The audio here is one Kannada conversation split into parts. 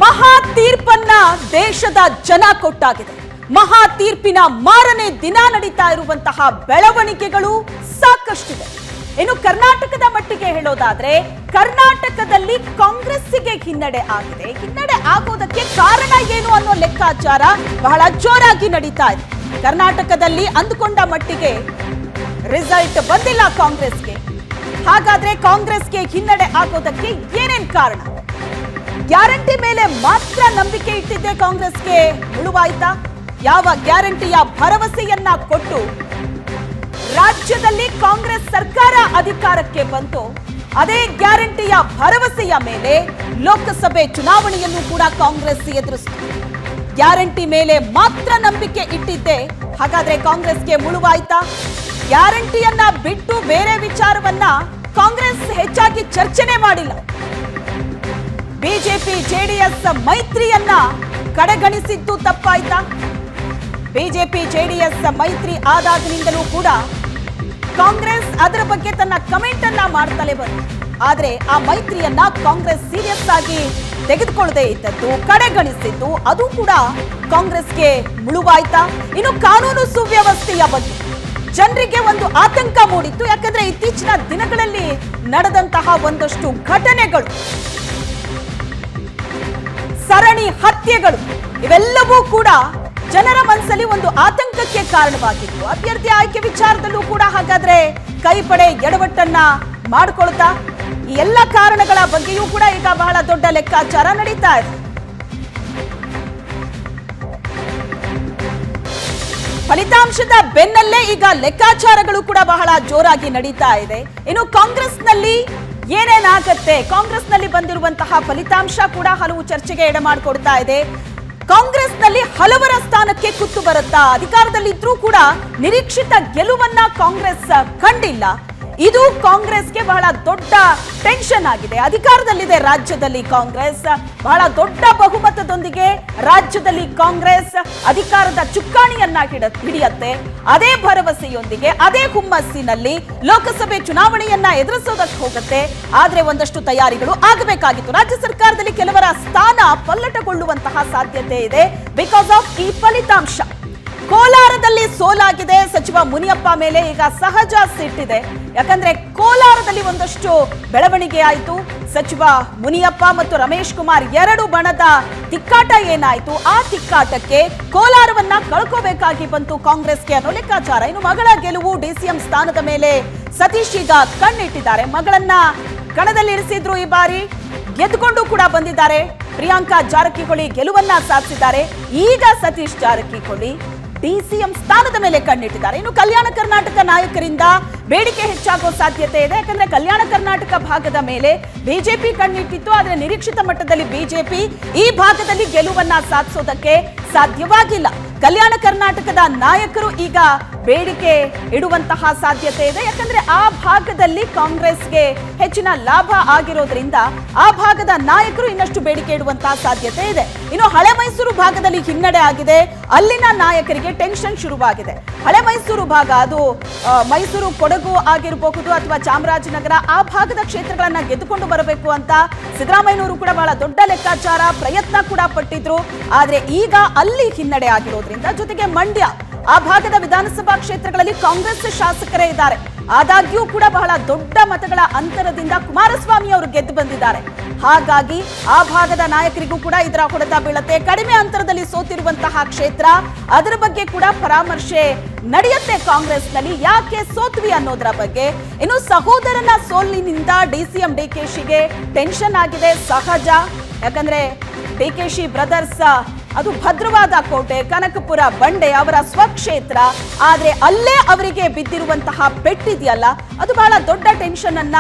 ಮಹಾ ತೀರ್ಪನ್ನ ದೇಶದ ಜನ ಕೊಟ್ಟಾಗಿದೆ. ಮಹಾ ತೀರ್ಪಿನ ಮಾರನೇ ದಿನ ನಡೀತಾ ಇರುವಂತಹ ಬೆಳವಣಿಗೆಗಳು ಸಾಕಷ್ಟಿದೆ. ಇನ್ನು ಕರ್ನಾಟಕದ ಮಟ್ಟಿಗೆ ಹೇಳೋದಾದ್ರೆ ಕರ್ನಾಟಕದಲ್ಲಿ ಕಾಂಗ್ರೆಸ್ಸಿಗೆ ಹಿನ್ನಡೆ ಆಗಿದೆ. ಹಿನ್ನಡೆ ಆಗೋದಕ್ಕೆ ಕಾರಣ ಏನು ಅನ್ನೋ ಲೆಕ್ಕಾಚಾರ ಬಹಳ ಜೋರಾಗಿ ನಡೀತಾ ಇದೆ. ಕರ್ನಾಟಕದಲ್ಲಿ ಅಂದುಕೊಂಡ ಮಟ್ಟಿಗೆ ರಿಸಲ್ಟ್ ಬಂದಿಲ್ಲ ಕಾಂಗ್ರೆಸ್ಗೆ. ಹಾಗಾದ್ರೆ ಕಾಂಗ್ರೆಸ್ಗೆ ಹಿನ್ನಡೆ ಆಗೋದಕ್ಕೆ ಏನೇನ್ ಕಾರಣ? ಗ್ಯಾರಂಟಿ ಮೇಲೆ ಮಾತ್ರ ನಂಬಿಕೆ ಇಟ್ಟಿದ್ದೆ ಕಾಂಗ್ರೆಸ್ಗೆ ಮುಳುವಾಯ್ತಾ? ಯಾವ ಗ್ಯಾರಂಟಿಯ ಭರವಸೆಯನ್ನ ಕೊಟ್ಟು ರಾಜ್ಯದಲ್ಲಿ ಕಾಂಗ್ರೆಸ್ ಸರ್ಕಾರ ಅಧಿಕಾರಕ್ಕೆ ಬಂತು, ಅದೇ ಗ್ಯಾರಂಟಿಯ ಭರವಸೆಯ ಮೇಲೆ ಲೋಕಸಭೆ ಚುನಾವಣೆಯನ್ನು ಕೂಡ ಕಾಂಗ್ರೆಸ್ ಎದುರಿಸಿತು. ಗ್ಯಾರಂಟಿ ಮೇಲೆ ಮಾತ್ರ ನಂಬಿಕೆ ಇಟ್ಟಿದ್ದೆ, ಹಾಗಾದ್ರೆ ಕಾಂಗ್ರೆಸ್ಗೆ ಮುಳುವಾಯ್ತಾ? ಗ್ಯಾರಂಟಿಯನ್ನ ಬಿಟ್ಟು ಬೇರೆ ವಿಚಾರವನ್ನ ಕಾಂಗ್ರೆಸ್ ಹೆಚ್ಚಾಗಿ ಚರ್ಚೆನೆ ಮಾಡಿಲ್ಲ. ಬಿಜೆಪಿ ಜೆಡಿಎಸ್ ಮೈತ್ರಿಯನ್ನ ಕಡೆಗಣಿಸಿದ್ದು ತಪ್ಪಾಯ್ತಾ? ಬಿಜೆಪಿ ಜೆಡಿಎಸ್ ಮೈತ್ರಿ ಆದಾಗಿನಿಂದಲೂ ಕೂಡ ಕಾಂಗ್ರೆಸ್ ಅದರ ಬಗ್ಗೆ ತನ್ನ ಕಮೆಂಟ್ ಅನ್ನ ಮಾಡ್ತಲೇ ಬಂತು. ಆದ್ರೆ ಆ ಮೈತ್ರಿಯನ್ನ ಕಾಂಗ್ರೆಸ್ ಸೀರಿಯಸ್ ಆಗಿ ತೆಗೆದುಕೊಳ್ಳದೆ ಇದ್ದದ್ದು, ಕಡೆಗಣಿಸಿದ್ದು, ಅದು ಕೂಡ ಕಾಂಗ್ರೆಸ್ಗೆ ಮುಳುವಾಯ್ತಾ? ಇನ್ನು ಕಾನೂನು ಸುವ್ಯವಸ್ಥೆಯ ಬಗ್ಗೆ ಜನರಿಗೆ ಒಂದು ಆತಂಕ ಮೂಡಿತ್ತು. ಯಾಕಂದ್ರೆ ಇತ್ತೀಚಿನ ದಿನಗಳಲ್ಲಿ ನಡೆದಂತಹ ಒಂದಷ್ಟು ಘಟನೆಗಳು, ಸರಣಿ ಹತ್ಯೆಗಳು, ಇವೆಲ್ಲವೂ ಕೂಡ ಜನರ ಮನಸ್ಸಲ್ಲಿ ಒಂದು ಆತಂಕಕ್ಕೆ ಕಾರಣವಾಗಿತ್ತು. ಅಭ್ಯರ್ಥಿ ಆಯ್ಕೆ ವಿಚಾರದಲ್ಲೂ ಕೂಡ ಹಾಗಾದ್ರೆ ಕೈಪಡೆ ಎಡವಟ್ಟನ್ನ ಮಾಡಿಕೊಳ್ತಾ ಈ ಎಲ್ಲ ಕಾರಣಗಳ ಬಗ್ಗೆಯೂ ಕೂಡ ಈಗ ಬಹಳ ದೊಡ್ಡ ಲೆಕ್ಕಾಚಾರ ನಡೀತಾ ಇದೆ. ಫಲಿತಾಂಶದ ಬೆನ್ನಲ್ಲೇ ಈಗ ಲೆಕ್ಕಾಚಾರಗಳು ಕೂಡ ಬಹಳ ಜೋರಾಗಿ ನಡೀತಾ ಇದೆ. ಇನ್ನು ಕಾಂಗ್ರೆಸ್ನಲ್ಲಿ ಏನೇನಾಗತ್ತೆ, ಕಾಂಗ್ರೆಸ್ನಲ್ಲಿ ಬಂದಿರುವಂತಹ ಫಲಿತಾಂಶ ಕೂಡ ಹಲವು ಚರ್ಚೆಗೆ ಎಡೆ ಮಾಡಿಕೊಡ್ತಾ ಇದೆ. ಕಾಂಗ್ರೆಸ್ನಲ್ಲಿ ಹಲವರ ಸ್ಥಾನಕ್ಕೆ ಕುತ್ತು ಬರುತ್ತಾ? ಅಧಿಕಾರದಲ್ಲಿದ್ರೂ ಕೂಡ ನಿರೀಕ್ಷಿತ ಗೆಲುವನ್ನ ಕಾಂಗ್ರೆಸ್ ಕಂಡಿಲ್ಲ. ಇದು ಕಾಂಗ್ರೆಸ್ಗೆ ಬಹಳ ದೊಡ್ಡ ಟೆನ್ಷನ್ ಆಗಿದೆ. ಅಧಿಕಾರದಲ್ಲಿದೆ ರಾಜ್ಯದಲ್ಲಿ ಕಾಂಗ್ರೆಸ್, ಬಹಳ ದೊಡ್ಡ ಬಹುಮತದೊಂದಿಗೆ ರಾಜ್ಯದಲ್ಲಿ ಕಾಂಗ್ರೆಸ್ ಅಧಿಕಾರದ ಚುಕ್ಕಾಣಿಯನ್ನ ಹಿಡಿಯತ್ತೆ. ಅದೇ ಭರವಸೆಯೊಂದಿಗೆ, ಅದೇ ಹುಮ್ಮಸ್ಸಿನಲ್ಲಿ ಲೋಕಸಭೆ ಚುನಾವಣೆಯನ್ನ ಎದುರಿಸೋದಕ್ಕೆ ಹೋಗುತ್ತೆ. ಆದ್ರೆ ಒಂದಷ್ಟು ತಯಾರಿಗಳು ಆಗಬೇಕಾಗಿತ್ತು. ರಾಜ್ಯ ಸರ್ಕಾರದಲ್ಲಿ ಕೆಲವರ ಸ್ಥಾನ ಪಲ್ಲಟಗೊಳ್ಳುವಂತಹ ಸಾಧ್ಯತೆ ಇದೆ ಬಿಕಾಸ್ ಆಫ್ ಈ ಫಲಿತಾಂಶ. ಕೋಲಾರದಲ್ಲಿ ಸೋಲಾಗಿದೆ. ಸಚಿವ ಮುನಿಯಪ್ಪ ಮೇಲೆ ಈಗ ಸಹಜ ಸಿಟ್ಟಿದೆ. ಯಾಕಂದ್ರೆ ಕೋಲಾರದಲ್ಲಿ ಒಂದಷ್ಟು ಬೆಳವಣಿಗೆ ಆಯಿತು. ಸಚಿವ ಮುನಿಯಪ್ಪ ಮತ್ತು ರಮೇಶ್ ಕುಮಾರ್ ಎರಡು ಬಣದ ತಿಕ್ಕಾಟ ಏನಾಯ್ತು, ಆ ತಿಕ್ಕಾಟಕ್ಕೆ ಕೋಲಾರವನ್ನ ಕಳ್ಕೋಬೇಕಾಗಿ ಬಂತು ಕಾಂಗ್ರೆಸ್ಗೆ ಅನ್ನೋ ಲೆಕ್ಕಾಚಾರ. ಇನ್ನು ಮಗಳ ಗೆಲುವು, ಡಿಸಿಎಂ ಸ್ಥಾನದ ಮೇಲೆ ಸತೀಶ್ ಈಗ ಕಣ್ಣಿಟ್ಟಿದ್ದಾರೆ. ಮಗಳನ್ನ ಕಣದಲ್ಲಿ ಇರಿಸಿದ್ರು, ಈ ಬಾರಿ ಗೆದ್ದುಕೊಂಡು ಕೂಡ ಬಂದಿದ್ದಾರೆ. ಪ್ರಿಯಾಂಕಾ ಜಾರಕಿಹೊಳಿ ಗೆಲುವನ್ನ ಸಾಧಿಸಿದ್ದಾರೆ. ಈಗ ಸತೀಶ್ ಜಾರಕಿಹೊಳಿ ಡಿಸಿಎಂ ಸ್ಥಾನದ ಮೇಲೆ ಕಣ್ಣಿಟ್ಟಿದ್ದಾರೆ. ಇನ್ನು ಕಲ್ಯಾಣ ಕರ್ನಾಟಕ ನಾಯಕರಿಂದ ಬೇಡಿಕೆ ಹೆಚ್ಚಾಗೋ ಸಾಧ್ಯತೆ ಇದೆ. ಯಾಕಂದ್ರೆ ಕಲ್ಯಾಣ ಕರ್ನಾಟಕ ಭಾಗದ ಮೇಲೆ ಬಿಜೆಪಿ ಕಣ್ಣಿಟ್ಟಿತ್ತು. ಆದ್ರೆ ನಿರೀಕ್ಷಿತ ಮಟ್ಟದಲ್ಲಿ ಬಿಜೆಪಿ ಈ ಭಾಗದಲ್ಲಿ ಗೆಲುವನ್ನ ಸಾಧಿಸೋದಕ್ಕೆ ಸಾಧ್ಯವಾಗಿಲ್ಲ. ಕಲ್ಯಾಣ ಕರ್ನಾಟಕದ ನಾಯಕರು ಈಗ ಬೇಡಿಕೆ ಇಡುವಂತಹ ಸಾಧ್ಯತೆ ಇದೆ. ಯಾಕಂದ್ರೆ ಆ ಭಾಗದಲ್ಲಿ ಕಾಂಗ್ರೆಸ್ಗೆ ಹೆಚ್ಚಿನ ಲಾಭ ಆಗಿರೋದ್ರಿಂದ ಆ ಭಾಗದ ನಾಯಕರು ಇನ್ನಷ್ಟು ಬೇಡಿಕೆ ಇಡುವಂತಹ ಸಾಧ್ಯತೆ ಇದೆ. ಇನ್ನು ಹಳೆ ಮೈಸೂರು ಭಾಗದಲ್ಲಿ ಹಿನ್ನಡೆ ಆಗಿದೆ. ಅಲ್ಲಿನ ನಾಯಕರಿಗೆ ಟೆನ್ಷನ್ ಶುರುವಾಗಿದೆ. ಹಳೆ ಮೈಸೂರು ಭಾಗ, ಅದು ಮೈಸೂರು, ಕೊಡಗು ಆಗಿರಬಹುದು ಅಥವಾ ಚಾಮರಾಜನಗರ, ಆ ಭಾಗದ ಕ್ಷೇತ್ರಗಳನ್ನ ಗೆದ್ದುಕೊಂಡು ಬರಬೇಕು ಅಂತ ಸಿದ್ದರಾಮಯ್ಯನವರು ಕೂಡ ಬಹಳ ದೊಡ್ಡ ಲೆಕ್ಕಾಚಾರ, ಪ್ರಯತ್ನ ಕೂಡ ಪಟ್ಟಿದ್ರು. ಆದ್ರೆ ಈಗ ಅಲ್ಲಿ ಹಿನ್ನಡೆ ಆಗಿರೋದ್ರಿಂದ, ಜೊತೆಗೆ ಮಂಡ್ಯ, ಆ ಭಾಗದ ವಿಧಾನಸಭಾ ಕ್ಷೇತ್ರಗಳಲ್ಲಿ ಕಾಂಗ್ರೆಸ್ ಶಾಸಕರೇ ಇದ್ದಾರೆ. ಆದಾಗ್ಯೂ ಕೂಡ ಬಹಳ ದೊಡ್ಡ ಮತಗಳ ಅಂತರದಿಂದ ಕುಮಾರಸ್ವಾಮಿ ಅವರು ಗೆದ್ದು ಬಂದಿದ್ದಾರೆ. ಹಾಗಾಗಿ ಆ ಭಾಗದ ನಾಯಕರಿಗೂ ಕೂಡ ಇದರ ಹೊಡೆತ ಬೀಳುತ್ತೆ. ಕಡಿಮೆ ಅಂತರದಲ್ಲಿ ಸೋತಿರುವಂತಹ ಕ್ಷೇತ್ರ, ಅದರ ಬಗ್ಗೆ ಕೂಡ ಪರಾಮರ್ಶೆ ನಡೆಯುತ್ತೆ ಕಾಂಗ್ರೆಸ್ನಲ್ಲಿ. ಯಾಕೆ ಸೋತ್ವಿ ಅನ್ನೋದರ ಬಗ್ಗೆ. ಇನ್ನು ಸಹೋದರನ ಸೋಲಿನಿಂದ ಡಿಸಿಎಂ ಡಿಕೆಶಿಗೆ ಟೆನ್ಷನ್ ಆಗಿದೆ, ಸಹಜ. ಯಾಕಂದ್ರೆ ಡಿಕೆಶಿ ಬ್ರದರ್ಸ್ ಅದು ಭದ್ರವಾದ ಕೋಟೆ, ಕನಕಪುರ ಬಂಡೆ ಅವರ ಸ್ವಕ್ಷೇತ್ರ. ಆದ್ರೆ ಅಲ್ಲೇ ಅವರಿಗೆ ಬಿದ್ದಿರುವಂತಹ ಪೆಟ್ಟಿದೆಯಲ್ಲ, ಅದು ಬಹಳ ದೊಡ್ಡ ಟೆನ್ಷನ್ ಅನ್ನ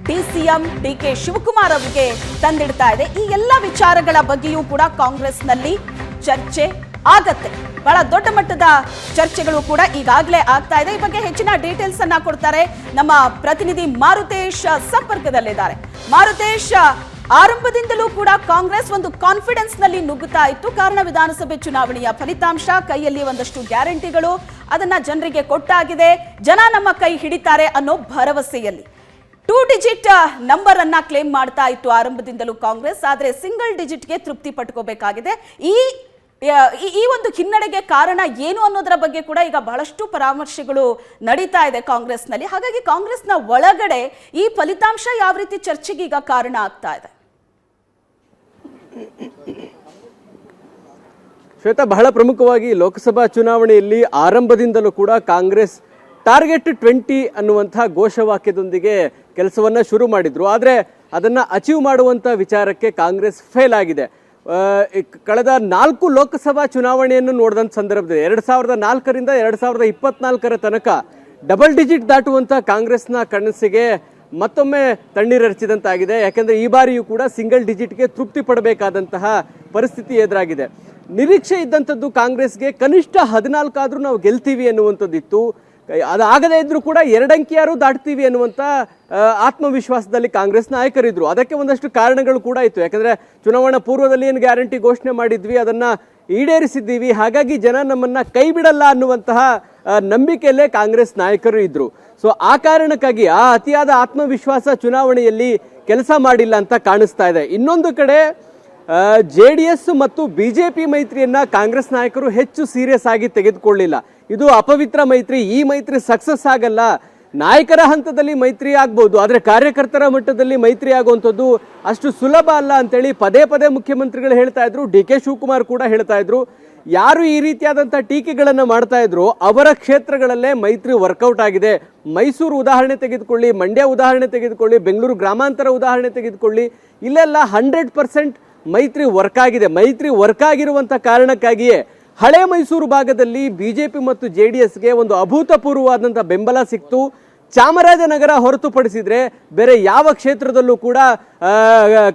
ಡಿಸಿಎಂ ಡಿಕೆ ಶಿವಕುಮಾರ್ ಅವರಿಗೆ ತಂದಿಡ್ತಾ ಇದೆ. ಈ ಎಲ್ಲ ವಿಚಾರಗಳ ಬಗ್ಗೆಯೂ ಕೂಡ ಕಾಂಗ್ರೆಸ್ನಲ್ಲಿ ಚರ್ಚೆ ಆಗತ್ತೆ. ಬಹಳ ದೊಡ್ಡ ಮಟ್ಟದ ಚರ್ಚೆಗಳು ಕೂಡ ಈಗಾಗಲೇ ಆಗ್ತಾ ಇದೆ. ಈ ಬಗ್ಗೆ ಹೆಚ್ಚಿನ ಡೀಟೇಲ್ಸ್ ಅನ್ನ ಕೊಡ್ತಾರೆ ನಮ್ಮ ಪ್ರತಿನಿಧಿ ಮಾರುತೇಶ್, ಸಂಪರ್ಕದಲ್ಲಿದ್ದಾರೆ. ಮಾರುತೇಶ್, ಆರಂಭದಿಂದಲೂ ಕೂಡ ಕಾಂಗ್ರೆಸ್ ಒಂದು ಕಾನ್ಫಿಡೆನ್ಸ್ ನಲ್ಲಿ ನುಗ್ಗುತ್ತಾ ಇತ್ತು. ಕಾರಣ ವಿಧಾನಸಭೆ ಚುನಾವಣೆಯ ಫಲಿತಾಂಶ, ಕೈಯಲ್ಲಿ ಒಂದಷ್ಟು ಗ್ಯಾರಂಟಿಗಳು, ಅದನ್ನ ಜನರಿಗೆ ಕೊಟ್ಟಾಗಿದೆ. ಜನ ನಮ್ಮ ಕೈ ಹಿಡಿತಾರೆ ಅನ್ನೋ ಭರವಸೆಯಲ್ಲಿ. 2 ಡಿಜಿಟ್ ನಂಬರ್ ಅನ್ನ ಕ್ಲೇಮ್ ಮಾಡ್ತಾ ಇತ್ತು ಆರಂಭದಿಂದಲೂ ಕಾಂಗ್ರೆಸ್. ಆದ್ರೆ ಸಿಂಗಲ್ ಡಿಜಿಟ್ಗೆ ತೃಪ್ತಿ ಪಟ್ಕೋಬೇಕಾಗಿದೆ. ಈ ಒಂದು ಹಿನ್ನಡೆಗೆ ಕಾರಣ ಏನು ಅನ್ನೋದರ ಬಗ್ಗೆ ಕೂಡ ಈಗ ಬಹಳಷ್ಟು ಪರಾಮರ್ಶೆಗಳು ನಡೀತಾ ಇದೆ ಕಾಂಗ್ರೆಸ್ನಲ್ಲಿ. ಹಾಗಾಗಿ ಕಾಂಗ್ರೆಸ್ನ ಒಳಗಡೆ ಈ ಫಲಿತಾಂಶ ಯಾವ ರೀತಿ ಚರ್ಚೆಗೆ ಈಗ ಕಾರಣ ಆಗ್ತಾ ಇದೆ? ಶ್ವೇತಾ, ಬಹಳ ಪ್ರಮುಖವಾಗಿ ಲೋಕಸಭಾ ಚುನಾವಣೆಯಲ್ಲಿ ಆರಂಭದಿಂದಲೂ ಕೂಡ ಕಾಂಗ್ರೆಸ್ ಟಾರ್ಗೆಟ್ 20 ಅನ್ನುವಂತಹ ಘೋಷವಾಕ್ಯದೊಂದಿಗೆ ಕೆಲಸವನ್ನ ಶುರು ಮಾಡಿದ್ರು. ಆದರೆ ಅದನ್ನ ಅಚೀವ್ ಮಾಡುವಂತ ವಿಚಾರಕ್ಕೆ ಕಾಂಗ್ರೆಸ್ ಫೇಲ್ ಆಗಿದೆ. ಕಳೆದ 4 ಲೋಕಸಭಾ ಚುನಾವಣೆಯನ್ನು ನೋಡಿದಂಥ ಸಂದರ್ಭದಲ್ಲಿ 2004ರಿಂದ 2024 ತನಕ ಡಬಲ್ ಡಿಜಿಟ್ ದಾಟುವಂತ ಕಾಂಗ್ರೆಸ್ನ ಕನಸಿಗೆ ಮತ್ತೊಮ್ಮೆ ತಣ್ಣೀರೆರಚಿದಂತಾಗಿದೆ. ಯಾಕೆಂದ್ರೆ ಈ ಬಾರಿಯೂ ಕೂಡ ಸಿಂಗಲ್ ಡಿಜಿಟ್ಗೆ ತೃಪ್ತಿ ಪಡಬೇಕಾದಂತಹ ಪರಿಸ್ಥಿತಿ ಎದುರಾಗಿದೆ. ನಿರೀಕ್ಷೆ ಇದ್ದಂಥದ್ದು ಕಾಂಗ್ರೆಸ್ಗೆ ಕನಿಷ್ಠ 14 ಆದ್ರೂ ನಾವು ಗೆಲ್ತೀವಿ ಅನ್ನುವಂಥದ್ದಿತ್ತು. ಅದಾಗದೇ ಇದ್ರೂ ಕೂಡ 2 ಅಂಕಿಯಾರು ದಾಟ್ತೀವಿ ಅನ್ನುವಂಥ ಆತ್ಮವಿಶ್ವಾಸದಲ್ಲಿ ಕಾಂಗ್ರೆಸ್ ನಾಯಕರಿದ್ರು. ಅದಕ್ಕೆ ಒಂದಷ್ಟು ಕಾರಣಗಳು ಕೂಡ ಇತ್ತು. ಯಾಕಂದ್ರೆ ಚುನಾವಣಾ ಪೂರ್ವದಲ್ಲಿ ಏನು ಗ್ಯಾರಂಟಿ ಘೋಷಣೆ ಮಾಡಿದ್ವಿ ಅದನ್ನ ಈಡೇರಿಸಿದ್ದೀವಿ, ಹಾಗಾಗಿ ಜನ ನಮ್ಮನ್ನ ಕೈ ಬಿಡಲ್ಲ ಅನ್ನುವಂತಹ ನಂಬಿಕೆಯಲ್ಲೇ ಕಾಂಗ್ರೆಸ್ ನಾಯಕರು ಇದ್ರು. ಸೊ ಆ ಕಾರಣಕ್ಕಾಗಿ ಆ ಅತಿಯಾದ ಆತ್ಮವಿಶ್ವಾಸ ಚುನಾವಣೆಯಲ್ಲಿ ಕೆಲಸ ಮಾಡಿಲ್ಲ ಅಂತ ಕಾಣಿಸ್ತಾ ಇದೆ. ಇನ್ನೊಂದು ಕಡೆ JDS ಮತ್ತು BJP ಮೈತ್ರಿಯನ್ನ ಕಾಂಗ್ರೆಸ್ ನಾಯಕರು ಹೆಚ್ಚು ಸೀರಿಯಸ್ ಆಗಿ ತೆಗೆದುಕೊಳ್ಳಿಲ್ಲ. ಇದು ಅಪವಿತ್ರ ಮೈತ್ರಿ, ಈ ಮೈತ್ರಿ ಸಕ್ಸಸ್ ಆಗಲ್ಲ. ನಾಯಕರ ಹಂತದಲ್ಲಿ ಮೈತ್ರಿ ಆಗ್ಬಹುದು, ಆದ್ರೆ ಕಾರ್ಯಕರ್ತರ ಮಟ್ಟದಲ್ಲಿ ಮೈತ್ರಿ ಆಗುವಂಥದ್ದು ಅಷ್ಟು ಸುಲಭ ಅಲ್ಲ ಅಂತೇಳಿ ಪದೇ ಪದೇ ಮುಖ್ಯಮಂತ್ರಿಗಳು ಹೇಳ್ತಾ ಇದ್ರು. DK ಶಿವಕುಮಾರ್ ಕೂಡ ಹೇಳ್ತಾ ಇದ್ರು. ಯಾರು ಈ ರೀತಿಯಾದಂತಹ ಟೀಕೆಗಳನ್ನ ಮಾಡ್ತಾ ಇದ್ರು ಅವರ ಕ್ಷೇತ್ರಗಳಲ್ಲೇ ಮೈತ್ರಿ ವರ್ಕೌಟ್ ಆಗಿದೆ. ಮೈಸೂರು ಉದಾಹರಣೆ ತೆಗೆದುಕೊಳ್ಳಿ, ಮಂಡ್ಯ ಉದಾಹರಣೆ ತೆಗೆದುಕೊಳ್ಳಿ, ಬೆಂಗಳೂರು ಗ್ರಾಮಾಂತರ ಉದಾಹರಣೆ ತೆಗೆದುಕೊಳ್ಳಿ, ಇಲ್ಲೆಲ್ಲ 100% ಮೈತ್ರಿ ವರ್ಕ್ ಆಗಿದೆ. ಮೈತ್ರಿ ವರ್ಕ್ ಆಗಿರುವಂತ ಕಾರಣಕ್ಕಾಗಿಯೇ ಹಳೆ ಮೈಸೂರು ಭಾಗದಲ್ಲಿ BJP ಮತ್ತು JDSಗೆ ಒಂದು ಅಭೂತಪೂರ್ವವಾದಂತಹ ಬೆಂಬಲ ಸಿಕ್ತು. ಚಾಮರಾಜನಗರ ಹೊರತುಪಡಿಸಿದ್ರೆ ಬೇರೆ ಯಾವ ಕ್ಷೇತ್ರದಲ್ಲೂ ಕೂಡ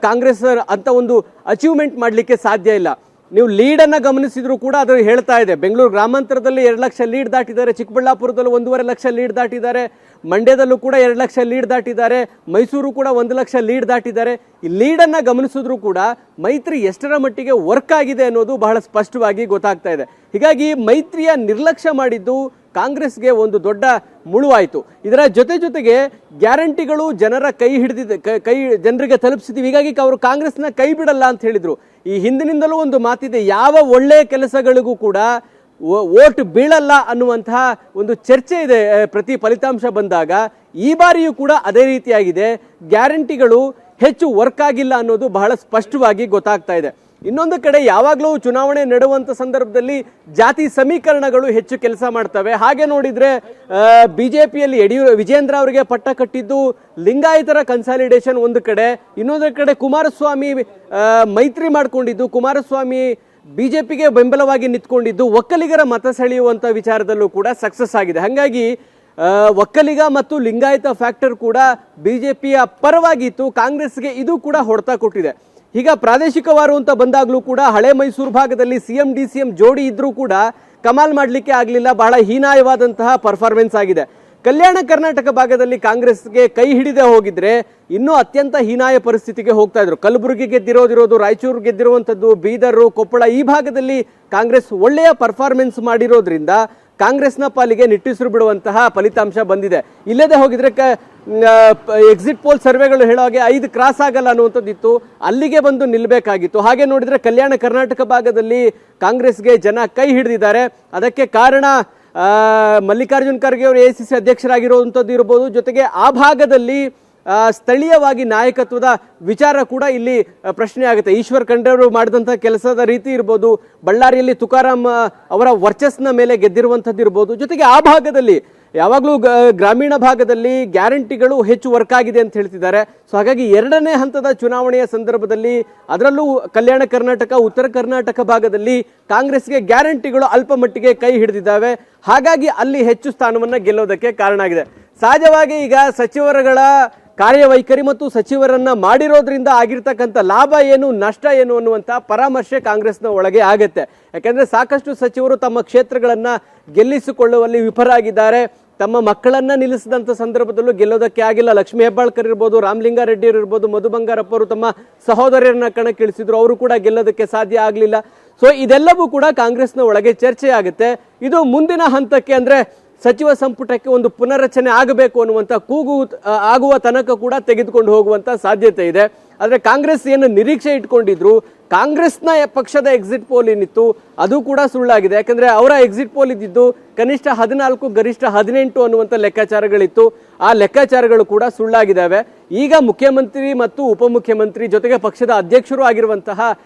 ಕಾಂಗ್ರೆಸ್ ಅಂತ ಒಂದು ಅಚೀವ್ಮೆಂಟ್ ಮಾಡಲಿಕ್ಕೆ ಸಾಧ್ಯ ಇಲ್ಲ. ನೀವು ಲೀಡನ್ನು ಗಮನಿಸಿದ್ರು ಕೂಡ ಅದು ಹೇಳ್ತಾ ಇದೆ. ಬೆಂಗಳೂರು ಗ್ರಾಮಾಂತರದಲ್ಲಿ 2 ಲಕ್ಷ ಲೀಡ್ ದಾಟಿದ್ದಾರೆ, ಚಿಕ್ಕಬಳ್ಳಾಪುರದಲ್ಲೂ 1.5 ಲಕ್ಷ ಲೀಡ್ ದಾಟಿದ್ದಾರೆ, ಮಂಡ್ಯದಲ್ಲೂ ಕೂಡ 2 ಲಕ್ಷ ಲೀಡ್ ದಾಟಿದ್ದಾರೆ, ಮೈಸೂರು ಕೂಡ 1 ಲಕ್ಷ ಲೀಡ್ ದಾಟಿದ್ದಾರೆ. ಈ ಲೀಡನ್ನು ಗಮನಿಸಿದ್ರು ಕೂಡ ಮೈತ್ರಿ ಎಷ್ಟರ ಮಟ್ಟಿಗೆ ವರ್ಕ್ ಆಗಿದೆ ಅನ್ನೋದು ಬಹಳ ಸ್ಪಷ್ಟವಾಗಿ ಗೊತ್ತಾಗ್ತಾ ಇದೆ. ಹೀಗಾಗಿ ಮೈತ್ರಿಯ ನಿರ್ಲಕ್ಷ್ಯ ಮಾಡಿದ್ದು ಕಾಂಗ್ರೆಸ್ಗೆ ಒಂದು ದೊಡ್ಡ ಮುಳುವಾಯಿತು. ಇದರ ಜೊತೆಗೆ ಗ್ಯಾರಂಟಿಗಳು ಜನರ ಜನರಿಗೆ ತಲುಪಿಸಿದ್ವಿ, ಹೀಗಾಗಿ ಅವರು ಕಾಂಗ್ರೆಸ್ನ ಕೈ ಬಿಡಲ್ಲ ಅಂತ ಹೇಳಿದ್ರು. ಈ ಹಿಂದಿನಿಂದಲೂ ಒಂದು ಮಾತಿದೆ, ಯಾವ ಒಳ್ಳೆಯ ಕೆಲಸಗಳಿಗೂ ಕೂಡ ವೋಟ್ ಬೀಳಲ್ಲ ಅನ್ನುವಂತಹ ಒಂದು ಚರ್ಚೆ ಇದೆ ಪ್ರತಿ ಫಲಿತಾಂಶ ಬಂದಾಗ. ಈ ಬಾರಿಯೂ ಕೂಡ ಅದೇ ರೀತಿಯಾಗಿದೆ. ಗ್ಯಾರಂಟಿಗಳು ಹೆಚ್ಚು ವರ್ಕ್ ಆಗಿಲ್ಲ ಅನ್ನೋದು ಬಹಳ ಸ್ಪಷ್ಟವಾಗಿ ಗೊತ್ತಾಗ್ತಾ ಇದೆ. ಇನ್ನೊಂದು ಕಡೆ ಯಾವಾಗಲೂ ಚುನಾವಣೆ ನಡೆಯುವಂತ ಸಂದರ್ಭದಲ್ಲಿ ಜಾತಿ ಸಮೀಕರಣಗಳು ಹೆಚ್ಚು ಕೆಲಸ ಮಾಡ್ತವೆ. ಹಾಗೆ ನೋಡಿದ್ರೆ ಬಿಜೆಪಿಯಲ್ಲಿ ವಿಜೇಂದ್ರ ಅವರಿಗೆ ಪಟ್ಟ ಕಟ್ಟಿದ್ದು ಲಿಂಗಾಯತರ ಕನ್ಸಾಲಿಡೇಷನ್ ಒಂದು ಕಡೆ, ಇನ್ನೊಂದು ಕಡೆ ಕುಮಾರಸ್ವಾಮಿ ಮೈತ್ರಿ ಮಾಡ್ಕೊಂಡಿದ್ದು, ಕುಮಾರಸ್ವಾಮಿ ಬಿಜೆಪಿಗೆ ಬೆಂಬಲವಾಗಿ ನಿಂತ್ಕೊಂಡಿದ್ದು ಒಕ್ಕಲಿಗರ ಮತ ಸೆಳೆಯುವಂತ ವಿಚಾರದಲ್ಲೂ ಕೂಡ ಸಕ್ಸಸ್ ಆಗಿದೆ. ಹಾಗಾಗಿ ಒಕ್ಕಲಿಗ ಮತ್ತು ಲಿಂಗಾಯತ ಫ್ಯಾಕ್ಟರ್ ಕೂಡ ಬಿಜೆಪಿಯ ಪರವಾಗಿತ್ತು. ಕಾಂಗ್ರೆಸ್ಗೆ ಇದು ಕೂಡ ಹೊಡೆತ ಕೊಟ್ಟಿದೆ. ಈಗ ಪ್ರಾದೇಶಿಕವಾರು ಅಂತ ಬಂದಾಗಲೂ ಕೂಡ ಹಳೆ ಮೈಸೂರು ಭಾಗದಲ್ಲಿ CM DCM ಜೋಡಿ ಇದ್ರೂ ಕೂಡ ಕಮಾಲ್ ಮಾಡಲಿಕ್ಕೆ ಆಗಲಿಲ್ಲ. ಬಹಳ ಹೀನಾಯವಾದಂತಹ ಪರ್ಫಾರ್ಮೆನ್ಸ್ ಆಗಿದೆ. ಕಲ್ಯಾಣ ಕರ್ನಾಟಕ ಭಾಗದಲ್ಲಿ ಕಾಂಗ್ರೆಸ್ಗೆ ಕೈ ಹಿಡಿದೇ ಹೋಗಿದ್ರೆ ಇನ್ನೂ ಅತ್ಯಂತ ಹೀನಾಯ ಪರಿಸ್ಥಿತಿಗೆ ಹೋಗ್ತಾ ಇದ್ರು. ಕಲಬುರಗಿ ಗೆದ್ದಿರೋದಿರೋದು, ರಾಯಚೂರು ಗೆದ್ದಿರುವಂಥದ್ದು, ಬೀದರ್, ಕೊಪ್ಪಳ ಈ ಭಾಗದಲ್ಲಿ ಕಾಂಗ್ರೆಸ್ ಒಳ್ಳೆಯ ಪರ್ಫಾರ್ಮೆನ್ಸ್ ಮಾಡಿರೋದ್ರಿಂದ ಕಾಂಗ್ರೆಸ್ನ ಪಾಲಿಗೆ ನಿಟ್ಟುಸಿರು ಬಿಡುವಂತಹ ಫಲಿತಾಂಶ ಬಂದಿದೆ. ಇಲ್ಲದೆ ಹೋಗಿದ್ರೆ ಎಕ್ಸಿಟ್ ಪೋಲ್ ಸರ್ವೆಗಳು ಹೇಳೋ ಹಾಗೆ 5 ಕ್ರಾಸ್ ಆಗಲ್ಲ ಅನ್ನುವಂಥದ್ದಿತ್ತು, ಅಲ್ಲಿಗೆ ಬಂದು ನಿಲ್ಲಬೇಕಾಗಿತ್ತು. ಹಾಗೆ ನೋಡಿದ್ರೆ ಕಲ್ಯಾಣ ಕರ್ನಾಟಕ ಭಾಗದಲ್ಲಿ ಕಾಂಗ್ರೆಸ್ಗೆ ಜನ ಕೈ ಹಿಡಿದಿದ್ದಾರೆ. ಅದಕ್ಕೆ ಕಾರಣ ಮಲ್ಲಿಕಾರ್ಜುನ್ ಖರ್ಗೆ ಅವರು ACC ಅಧ್ಯಕ್ಷರಾಗಿರುವಂಥದ್ದು ಇರ್ಬೋದು. ಜೊತೆಗೆ ಆ ಭಾಗದಲ್ಲಿ ಸ್ಥಳೀಯವಾಗಿ ನಾಯಕತ್ವದ ವಿಚಾರ ಕೂಡ ಇಲ್ಲಿ ಪ್ರಶ್ನೆ ಆಗುತ್ತೆ. ಈಶ್ವರ್ ಖಂಡ್ರೆ ಅವರು ಮಾಡಿದಂಥ ಕೆಲಸದ ರೀತಿ ಇರ್ಬೋದು, ಬಳ್ಳಾರಿಯಲ್ಲಿ ತುಕಾರಾಮ್ ಅವರ ವರ್ಚಸ್ನ ಮೇಲೆ ಗೆದ್ದಿರುವಂಥದ್ದು ಇರ್ಬೋದು. ಜೊತೆಗೆ ಆ ಭಾಗದಲ್ಲಿ ಯಾವಾಗಲೂ ಗ್ರಾಮೀಣ ಭಾಗದಲ್ಲಿ ಗ್ಯಾರಂಟಿಗಳು ಹೆಚ್ಚು ವರ್ಕ್ ಆಗಿದೆ ಅಂತ ಹೇಳ್ತಿದ್ದಾರೆ. ಸೊ ಹಾಗಾಗಿ 2ನೇ ಹಂತದ ಚುನಾವಣೆಯ ಸಂದರ್ಭದಲ್ಲಿ ಅದರಲ್ಲೂ ಕಲ್ಯಾಣ ಕರ್ನಾಟಕ, ಉತ್ತರ ಕರ್ನಾಟಕ ಭಾಗದಲ್ಲಿ ಕಾಂಗ್ರೆಸ್ಗೆ ಗ್ಯಾರಂಟಿಗಳು ಅಲ್ಪ ಮಟ್ಟಿಗೆ ಕೈ ಹಿಡಿದಿದ್ದಾವೆ. ಹಾಗಾಗಿ ಅಲ್ಲಿ ಹೆಚ್ಚು ಸ್ಥಾನವನ್ನ ಗೆಲ್ಲೋದಕ್ಕೆ ಕಾರಣ ಆಗಿದೆ. ಸಹಜವಾಗಿ ಈಗ ಸಚಿವರುಗಳ ಕಾರ್ಯವೈಖರಿ ಮತ್ತು ಸಚಿವರನ್ನ ಮಾಡಿರೋದ್ರಿಂದ ಆಗಿರ್ತಕ್ಕಂಥ ಲಾಭ ಏನು, ನಷ್ಟ ಏನು ಅನ್ನುವಂಥ ಪರಾಮರ್ಶೆ ಕಾಂಗ್ರೆಸ್ನ ಒಳಗೆ ಆಗತ್ತೆ. ಯಾಕಂದ್ರೆ ಸಾಕಷ್ಟು ಸಚಿವರು ತಮ್ಮ ಕ್ಷೇತ್ರಗಳನ್ನ ಗೆಲ್ಲಿಸಿಕೊಳ್ಳುವಲ್ಲಿ ವಿಫಲರಾಗಿದ್ದಾರೆ. ತಮ್ಮ ಮಕ್ಕಳನ್ನ ನಿಲ್ಲಿಸಿದಂಥ ಸಂದರ್ಭದಲ್ಲೂ ಗೆಲ್ಲೋದಕ್ಕೆ ಆಗಿಲ್ಲ. ಲಕ್ಷ್ಮೀ ಹೆಬ್ಬಾಳ್ಕರ್ ಇರ್ಬೋದು, ರಾಮಲಿಂಗಾರೆಡ್ಡಿ ಇರ್ಬೋದು, ಮಧು ಬಂಗಾರಪ್ಪ ಅವರು ತಮ್ಮ ಸಹೋದರರನ್ನ ಕಣಕ್ಕಿಳಿಸಿದ್ರು, ಅವರು ಕೂಡ ಗೆಲ್ಲೋದಕ್ಕೆ ಸಾಧ್ಯ ಆಗಲಿಲ್ಲ. ಸೊ ಇದೆಲ್ಲವೂ ಕೂಡ ಕಾಂಗ್ರೆಸ್ನ ಒಳಗೆ ಚರ್ಚೆ ಆಗುತ್ತೆ. ಇದು ಮುಂದಿನ ಹಂತಕ್ಕೆ ಅಂದ್ರೆ ಸಚಿವ ಸಂಪುಟಕ್ಕೆ ಒಂದು ಪುನರ್ರಚನೆ ಆಗಬೇಕು ಅನ್ನುವಂಥ ಕೂಗು ಆಗುವ ತನಕ ಕೂಡ ತೆಗೆದುಕೊಂಡು ಹೋಗುವಂತ ಸಾಧ್ಯತೆ ಇದೆ. ಆದರೆ ಕಾಂಗ್ರೆಸ್ ಏನು ನಿರೀಕ್ಷೆ ಇಟ್ಕೊಂಡಿದ್ರು, ಕಾಂಗ್ರೆಸ್ನ ಪಕ್ಷದ ಎಕ್ಸಿಟ್ ಪೋಲ್ ಏನಿತ್ತು ಅದು ಕೂಡ ಸುಳ್ಳಾಗಿದೆ. ಯಾಕಂದ್ರೆ ಅವರ ಎಕ್ಸಿಟ್ ಪೋಲ್ ಇದ್ದಿದ್ದು ಕನಿಷ್ಠ 14 ಗರಿಷ್ಠ 18 ಅನ್ನುವಂಥ ಲೆಕ್ಕಾಚಾರಗಳಿತ್ತು. ಆ ಲೆಕ್ಕಾಚಾರಗಳು ಕೂಡ ಸುಳ್ಳಾಗಿದ್ದಾವೆ. ಈಗ ಮುಖ್ಯಮಂತ್ರಿ ಮತ್ತು ಉಪಮುಖ್ಯಮಂತ್ರಿ ಜೊತೆಗೆ ಪಕ್ಷದ ಅಧ್ಯಕ್ಷರು ಆಗಿರುವಂತಹ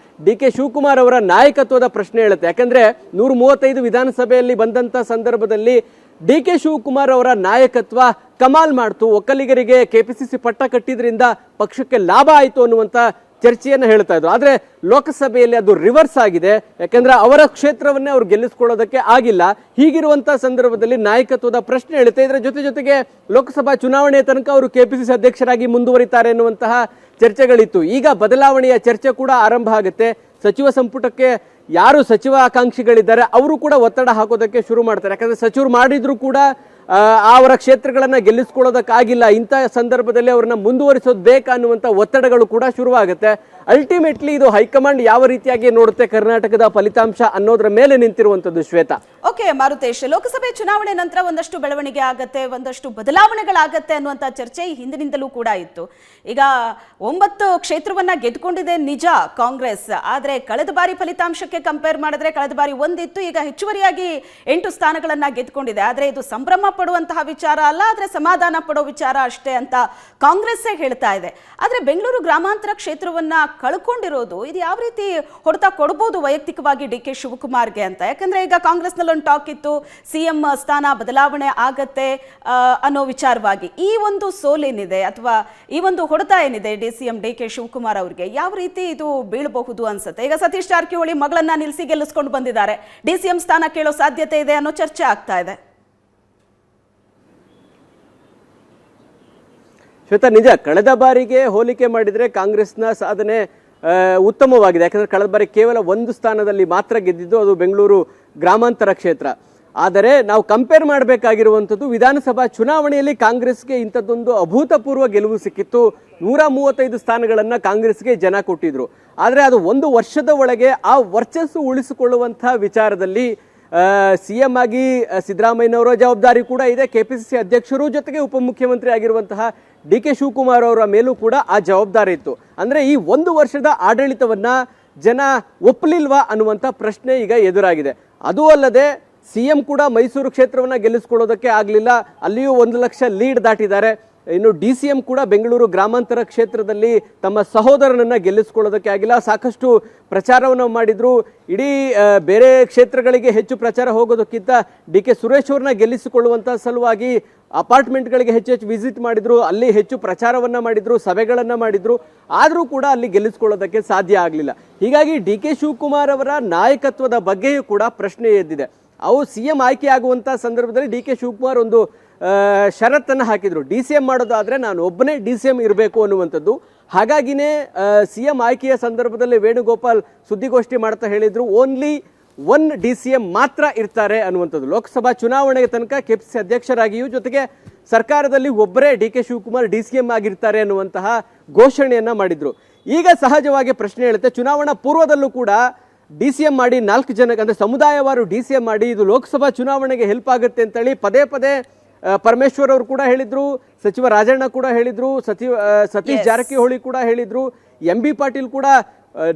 DK ಶಿವಕುಮಾರ್ ಅವರ ನಾಯಕತ್ವದ ಪ್ರಶ್ನೆ ಹೇಳುತ್ತೆ. ಯಾಕಂದ್ರೆ 135 ವಿಧಾನಸಭೆಯಲ್ಲಿ ಬಂದಂತ ಸಂದರ್ಭದಲ್ಲಿ DK ಶಿವಕುಮಾರ್ ಅವರ ನಾಯಕತ್ವ ಕಮಾಲ್ ಮಾಡ್ತು, ಒಕ್ಕಲಿಗರಿಗೆ KPCC ಪಟ್ಟ ಕಟ್ಟಿದ್ರಿಂದ ಪಕ್ಷಕ್ಕೆ ಲಾಭ ಆಯಿತು ಅನ್ನುವಂತ ಚರ್ಚೆಯನ್ನು ಹೇಳ್ತಾ ಇದ್ರು. ಆದ್ರೆ ಲೋಕಸಭೆಯಲ್ಲಿ ಅದು ರಿವರ್ಸ್ ಆಗಿದೆ. ಯಾಕಂದ್ರೆ ಅವರ ಕ್ಷೇತ್ರವನ್ನೇ ಅವ್ರು ಗೆಲ್ಲಿಸ್ಕೊಳ್ಳೋದಕ್ಕೆ ಆಗಿಲ್ಲ. ಹೀಗಿರುವಂತಹ ಸಂದರ್ಭದಲ್ಲಿ ನಾಯಕತ್ವದ ಪ್ರಶ್ನೆ ಹೇಳುತ್ತೆ. ಇದರ ಜೊತೆಗೆ ಲೋಕಸಭಾ ಚುನಾವಣೆಯ ತನಕ ಅವರು KPCC ಅಧ್ಯಕ್ಷರಾಗಿ ಮುಂದುವರಿತಾರೆ ಎನ್ನುವಂತಹ ಚರ್ಚೆಗಳಿತ್ತು. ಈಗ ಬದಲಾವಣೆಯ ಚರ್ಚೆ ಕೂಡ ಆರಂಭ ಆಗುತ್ತೆ. ಸಚಿವ ಸಂಪುಟಕ್ಕೆ ಯಾರು ಸಚಿವ ಆಕಾಂಕ್ಷಿಗಳಿದ್ದಾರೆ ಅವರು ಕೂಡ ಒತ್ತಡ ಹಾಕೋದಕ್ಕೆ ಶುರು ಮಾಡ್ತಾರೆ. ಯಾಕಂದ್ರೆ ಸಚಿವರು ಮಾಡಿದ್ರು ಕೂಡ ಅವರ ಕ್ಷೇತ್ರಗಳನ್ನ ಗೆಲ್ಲಿಸ್ಕೊಳ್ಳೋದಕ್ಕಾಗಿಲ್ಲ. ಇಂತಹ ಸಂದರ್ಭದಲ್ಲಿ ಅವ್ರನ್ನ ಮುಂದುವರಿಸೋದು ಬೇಕಾ ಅನ್ನುವಂಥ ಒತ್ತಡಗಳು ಕೂಡ ಶುರುವಾಗುತ್ತೆ. ಅಲ್ಟಿಮೇಟ್ಲಿ ಇದು ಹೈಕಮಾಂಡ್ ಯಾವ ರೀತಿಯಾಗಿ ನೋಡುತ್ತೆ ಕರ್ನಾಟಕದ ಫಲಿತಾಂಶ ಅನ್ನೋದ್ರ ಮೇಲೆ ನಿಂತಿರುವಂತದ್ದು. ಶ್ವೇತಾ, ಓಕೆ ಮಾರುತೇಶ್, ಲೋಕಸಭೆ ಚುನಾವಣೆ ನಂತರ ಒಂದಷ್ಟು ಬೆಳವಣಿಗೆ ಆಗತ್ತೆ, ಒಂದಷ್ಟು ಬದಲಾವಣೆಗಳಾಗತ್ತೆ ಅನ್ನುವಂಥ ಚರ್ಚೆ ಹಿಂದಿನಿಂದಲೂ ಕೂಡ ಇತ್ತು. ಈಗ 9 ಕ್ಷೇತ್ರವನ್ನ ಗೆದ್ದುಕೊಂಡಿದೆ ನಿಜ ಕಾಂಗ್ರೆಸ್, ಆದ್ರೆ ಕಳೆದ ಬಾರಿ ಫಲಿತಾಂಶಕ್ಕೆ ಕಂಪೇರ್ ಮಾಡಿದ್ರೆ ಕಳೆದ ಬಾರಿ ಒಂದಿತ್ತು, ಈಗ ಹೆಚ್ಚುವರಿಯಾಗಿ 8 ಸ್ಥಾನಗಳನ್ನ ಗೆದ್ದುಕೊಂಡಿದೆ. ಆದ್ರೆ ಇದು ಸಂಭ್ರಮ ಪಡುವಂತಹ ವಿಚಾರ ಅಲ್ಲ, ಆದ್ರೆ ಸಮಾಧಾನ ಪಡೋ ವಿಚಾರ ಅಷ್ಟೇ ಅಂತ ಕಾಂಗ್ರೆಸ್ಸೇ ಹೇಳ್ತಾ ಇದೆ. ಆದ್ರೆ ಬೆಂಗಳೂರು ಗ್ರಾಮಾಂತರ ಕ್ಷೇತ್ರವನ್ನ ಕಳ್ಕೊಂಡಿರೋದು ಇದು ಯಾವ ರೀತಿ ಹೊಡೆತ ಕೊಡಬಹುದು ವೈಯಕ್ತಿಕವಾಗಿ DK ಶಿವಕುಮಾರ್ಗೆ ಅಂತ? ಯಾಕಂದ್ರೆ ಈಗ ಕಾಂಗ್ರೆಸ್ನಲ್ಲಿ ಒಂದು ಟಾಕ್ ಇತ್ತು, CM ಸ್ಥಾನ ಬದಲಾವಣೆ ಆಗತ್ತೆ ಅನ್ನೋ ವಿಚಾರವಾಗಿ. ಈ ಒಂದು ಸೋಲೇನಿದೆ ಅಥವಾ ಈ ಒಂದು ಹೊಡೆತ ಏನಿದೆ CM DK ಶಿವಕುಮಾರ್ ಅವರಿಗೆ, ಯಾವ ರೀತಿ ಇದು ಬೀಳಬಹುದು ಅನ್ಸುತ್ತೆ? ಈಗ ಸತೀಶ್ ಜಾರಕಿಹೊಳಿ ಮಗಳನ್ನ ನಿಲ್ಲಿಸಿ ಗೆಲ್ಲಿಸ್ಕೊಂಡು ಬಂದಿದ್ದಾರೆ, DCM ಸ್ಥಾನ ಕೇಳೋ ಸಾಧ್ಯತೆ ಇದೆ ಅನ್ನೋ ಚರ್ಚೆ ಆಗ್ತಾ ಇದೆ. ಶ್ವೇತಾ, ನಿಜ, ಕಳೆದ ಬಾರಿಗೆ ಹೋಲಿಕೆ ಮಾಡಿದ್ರೆ ಕಾಂಗ್ರೆಸ್ನ ಸಾಧನೆ ಉತ್ತಮವಾಗಿದೆ. ಯಾಕಂದ್ರೆ ಕಳೆದ ಬಾರಿ ಕೇವಲ 1 ಸ್ಥಾನದಲ್ಲಿ ಮಾತ್ರ ಗೆದ್ದಿದ್ದು, ಅದು ಬೆಂಗಳೂರು ಗ್ರಾಮಾಂತರ ಕ್ಷೇತ್ರ. ಆದರೆ ನಾವು ಕಂಪೇರ್ ಮಾಡಬೇಕಾಗಿರುವಂಥದ್ದು ವಿಧಾನಸಭಾ ಚುನಾವಣೆಯಲ್ಲಿ ಕಾಂಗ್ರೆಸ್ಗೆ ಇಂಥದ್ದೊಂದು ಅಭೂತಪೂರ್ವ ಗೆಲುವು ಸಿಕ್ಕಿತ್ತು. 135 ಸ್ಥಾನಗಳನ್ನು ಕಾಂಗ್ರೆಸ್ಗೆ ಜನ ಕೊಟ್ಟಿದ್ರು. ಆದರೆ ಅದು 1 ವರ್ಷದ ಒಳಗೆ ಆ ವರ್ಚಸ್ಸು ಉಳಿಸಿಕೊಳ್ಳುವಂಥ ವಿಚಾರದಲ್ಲಿ CM ಆಗಿ ಸಿದ್ದರಾಮಯ್ಯನವರ ಜವಾಬ್ದಾರಿ ಕೂಡ ಇದೆ. KPCC ಅಧ್ಯಕ್ಷರು ಜೊತೆಗೆ ಉಪಮುಖ್ಯಮಂತ್ರಿ ಆಗಿರುವಂತಹ DK ಶಿವಕುಮಾರ್ ಅವರ ಮೇಲೂ ಕೂಡ ಆ ಜವಾಬ್ದಾರಿ ಇತ್ತು. ಅಂದ್ರೆ ಈ 1 ವರ್ಷದ ಆಡಳಿತವನ್ನ ಜನ ಒಪ್ಪಲಿಲ್ವಾ ಅನ್ನುವಂಥ ಪ್ರಶ್ನೆ ಈಗ ಎದುರಾಗಿದೆ. ಅದೂ ಅಲ್ಲದೆ CM ಕೂಡ ಮೈಸೂರು ಕ್ಷೇತ್ರವನ್ನ ಗೆಲ್ಲಿಸ್ಕೊಳ್ಳೋದಕ್ಕೆ ಆಗಲಿಲ್ಲ, ಅಲ್ಲಿಯೂ 1 ಲಕ್ಷ ಲೀಡ್ ದಾಟಿದ್ದಾರೆ. ಇನ್ನು DCM ಕೂಡ ಬೆಂಗಳೂರು ಗ್ರಾಮಾಂತರ ಕ್ಷೇತ್ರದಲ್ಲಿ ತಮ್ಮ ಸಹೋದರನನ್ನ ಗೆಲ್ಲಿಸ್ಕೊಳ್ಳೋದಕ್ಕೆ ಆಗಿಲ್ಲ. ಸಾಕಷ್ಟು ಪ್ರಚಾರವನ್ನು ಮಾಡಿದ್ರು. ಇಡೀ ಬೇರೆ ಕ್ಷೇತ್ರಗಳಿಗೆ ಹೆಚ್ಚು ಪ್ರಚಾರ ಹೋಗೋದಕ್ಕಿಂತ DK ಸುರೇಶ್ ಅವ್ರನ್ನ ಗೆಲ್ಲಿಸಿಕೊಳ್ಳುವಂತ ಸಲುವಾಗಿ ಅಪಾರ್ಟ್ಮೆಂಟ್ಗಳಿಗೆ ಹೆಚ್ಚು ವಿಸಿಟ್ ಮಾಡಿದ್ರು, ಅಲ್ಲಿ ಹೆಚ್ಚು ಪ್ರಚಾರವನ್ನ ಮಾಡಿದ್ರು, ಸಭೆಗಳನ್ನ ಮಾಡಿದ್ರು. ಆದರೂ ಕೂಡ ಅಲ್ಲಿ ಗೆಲ್ಲಿಸ್ಕೊಳ್ಳೋದಕ್ಕೆ ಸಾಧ್ಯ ಆಗಲಿಲ್ಲ. ಹೀಗಾಗಿ DK ಶಿವಕುಮಾರ್ ಅವರ ನಾಯಕತ್ವದ ಬಗ್ಗೆಯೂ ಕೂಡ ಪ್ರಶ್ನೆ ಎದ್ದಿದೆ. ಅವು CM ಆಯ್ಕೆ ಆಗುವಂತ ಸಂದರ್ಭದಲ್ಲಿ DK ಶಿವಕುಮಾರ್ ಒಂದು ಷರತ್ತನ್ನು ಹಾಕಿದ್ರು, DCM ಮಾಡೋದಾದ್ರೆ ನಾನು ಒಬ್ಬನೇ DCM ಇರಬೇಕು ಅನ್ನುವಂಥದ್ದು. ಹಾಗಾಗಿನೇ CM ಆಯ್ಕೆಯ ಸಂದರ್ಭದಲ್ಲಿ ವೇಣುಗೋಪಾಲ್ ಸುದ್ದಿಗೋಷ್ಠಿ ಮಾಡ್ತಾ ಹೇಳಿದ್ರು, ಓನ್ಲಿ 1 DCM ಮಾತ್ರ ಇರ್ತಾರೆ ಅನ್ನುವಂಥದ್ದು. ಲೋಕಸಭಾ ಚುನಾವಣೆಗೆ ತನಕ KPCC ಅಧ್ಯಕ್ಷರಾಗಿಯೂ ಜೊತೆಗೆ ಸರ್ಕಾರದಲ್ಲಿ ಒಬ್ಬರೇ DK ಶಿವಕುಮಾರ್ DCM ಆಗಿರ್ತಾರೆ ಅನ್ನುವಂತಹ ಘೋಷಣೆಯನ್ನ ಮಾಡಿದ್ರು. ಈಗ ಸಹಜವಾಗಿ ಪ್ರಶ್ನೆ ಹೇಳುತ್ತೆ, ಚುನಾವಣಾ ಪೂರ್ವದಲ್ಲೂ ಕೂಡ DCM ಮಾಡಿ 4 ಜನಕ್ಕೆ ಅಂದ್ರೆ ಸಮುದಾಯವಾರು DCM ಮಾಡಿ ಇದು ಲೋಕಸಭಾ ಚುನಾವಣೆಗೆ ಹೆಲ್ಪ್ ಆಗುತ್ತೆ ಅಂತೇಳಿ ಪದೇ ಪದೇ ಪರಮೇಶ್ವರ್ ಅವರು ಕೂಡ ಹೇಳಿದ್ರು, ಸಚಿವ ರಾಜಣ್ಣ ಕೂಡ ಹೇಳಿದ್ರು, ಸತೀಶ್ ಜಾರಕಿಹೊಳಿ ಕೂಡ ಹೇಳಿದ್ರು, MB ಪಾಟೀಲ್ ಕೂಡ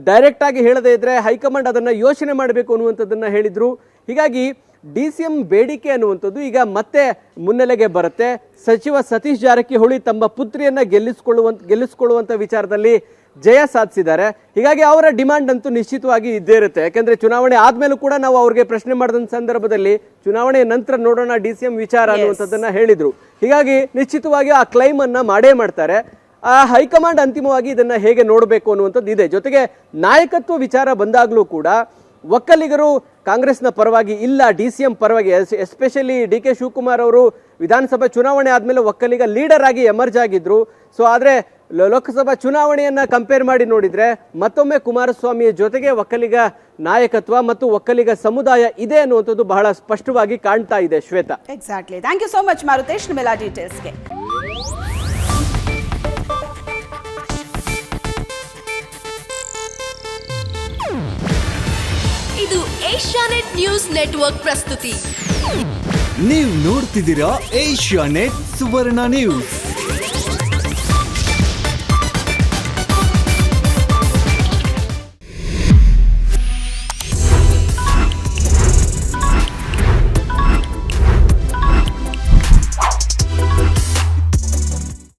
ಡೈರೆಕ್ಟ್ ಆಗಿ ಹೇಳದೇ ಇದ್ರೆ ಹೈಕಮಾಂಡ್ ಅದನ್ನ ಯೋಚನೆ ಮಾಡಬೇಕು ಅನ್ನುವಂಥದ್ದನ್ನ ಹೇಳಿದ್ರು. ಹೀಗಾಗಿ DCM ಬೇಡಿಕೆ ಅನ್ನುವಂಥದ್ದು ಈಗ ಮತ್ತೆ ಮುನ್ನೆಲೆಗೆ ಬರುತ್ತೆ. ಸಚಿವ ಸತೀಶ್ ಜಾರಕಿಹೊಳಿ ತಮ್ಮ ಪುತ್ರಿಯನ್ನ ಗೆಲ್ಲಿಸಿಕೊಳ್ಳುವಂತ ವಿಚಾರದಲ್ಲಿ ಜಯ ಸಾಧಿಸಿದ್ದಾರೆ. ಹೀಗಾಗಿ ಅವರ ಡಿಮಾಂಡ್ ಅಂತೂ ನಿಶ್ಚಿತವಾಗಿ ಇದ್ದೇ ಇರುತ್ತೆ. ಯಾಕಂದ್ರೆ ಚುನಾವಣೆ ಆದ್ಮೇಲೂ ಕೂಡ ನಾವು ಅವ್ರಿಗೆ ಪ್ರಶ್ನೆ ಮಾಡಿದ ಸಂದರ್ಭದಲ್ಲಿ ಚುನಾವಣೆಯ ನಂತರ ನೋಡೋಣ DCM ವಿಚಾರ ಅನ್ನುವಂಥದ್ದನ್ನ ಹೇಳಿದ್ರು. ಹೀಗಾಗಿ ನಿಶ್ಚಿತವಾಗಿ ಆ ಕ್ಲೈಮ್ ಅನ್ನ ಮಾಡೇ ಮಾಡ್ತಾರೆ. ಆ ಹೈಕಮಾಂಡ್ ಅಂತಿಮವಾಗಿ ಇದನ್ನ ಹೇಗೆ ನೋಡಬೇಕು ಅನ್ನುವಂಥದ್ದು ಇದೆ. ಜೊತೆಗೆ ನಾಯಕತ್ವ ವಿಚಾರ ಬಂದಾಗ್ಲೂ ಕೂಡ ಒಕ್ಕಲಿಗರು ಕಾಂಗ್ರೆಸ್ನ ಪರವಾಗಿ ಇಲ್ಲ, DCM ಪರವಾಗಿ. ಎಸ್ಪೆಷಲಿ DK ಶಿವಕುಮಾರ್ ಅವರು ವಿಧಾನಸಭಾ ಚುನಾವಣೆ ಆದ್ಮೇಲೆ ಒಕ್ಕಲಿಗ ಲೀಡರ್ ಆಗಿ ಎಮರ್ಜ್ ಆಗಿದ್ರು. ಸೊ ಆದ್ರೆ ಲೋಕಸಭಾ ಚುನಾವಣೆಯನ್ನ ಕಂಪೇರ್ ಮಾಡಿ ನೋಡಿದ್ರೆ ಮತ್ತೊಮ್ಮೆ ಕುಮಾರಸ್ವಾಮಿಯ ಜೊತೆಗೆ ಒಕ್ಕಲಿಗ ನಾಯಕತ್ವ ಮತ್ತು ಒಕ್ಕಲಿಗ ಸಮುದಾಯ ಇದೆ ಅನ್ನುವಂಥದ್ದು ಬಹಳ ಸ್ಪಷ್ಟವಾಗಿ ಕಾಣ್ತಾ ಇದೆ. Shweta, exactly. Thank you so much Marutesh, ನಿಮ್ಮೆಲ್ಲ ಡೀಟೇಲ್ಸ್ಗೆ. ಇದು ಏಷ್ಯಾನೆಟ್ ನ್ಯೂಸ್ ನೆಟ್ವರ್ಕ್ ಪ್ರಸ್ತುತಿ. ನೀವು ನೋಡ್ತಿದ್ದೀರಾ ಏಷ್ಯಾ ನೆಟ್ ಸುವರ್ಣ ನ್ಯೂಸ್.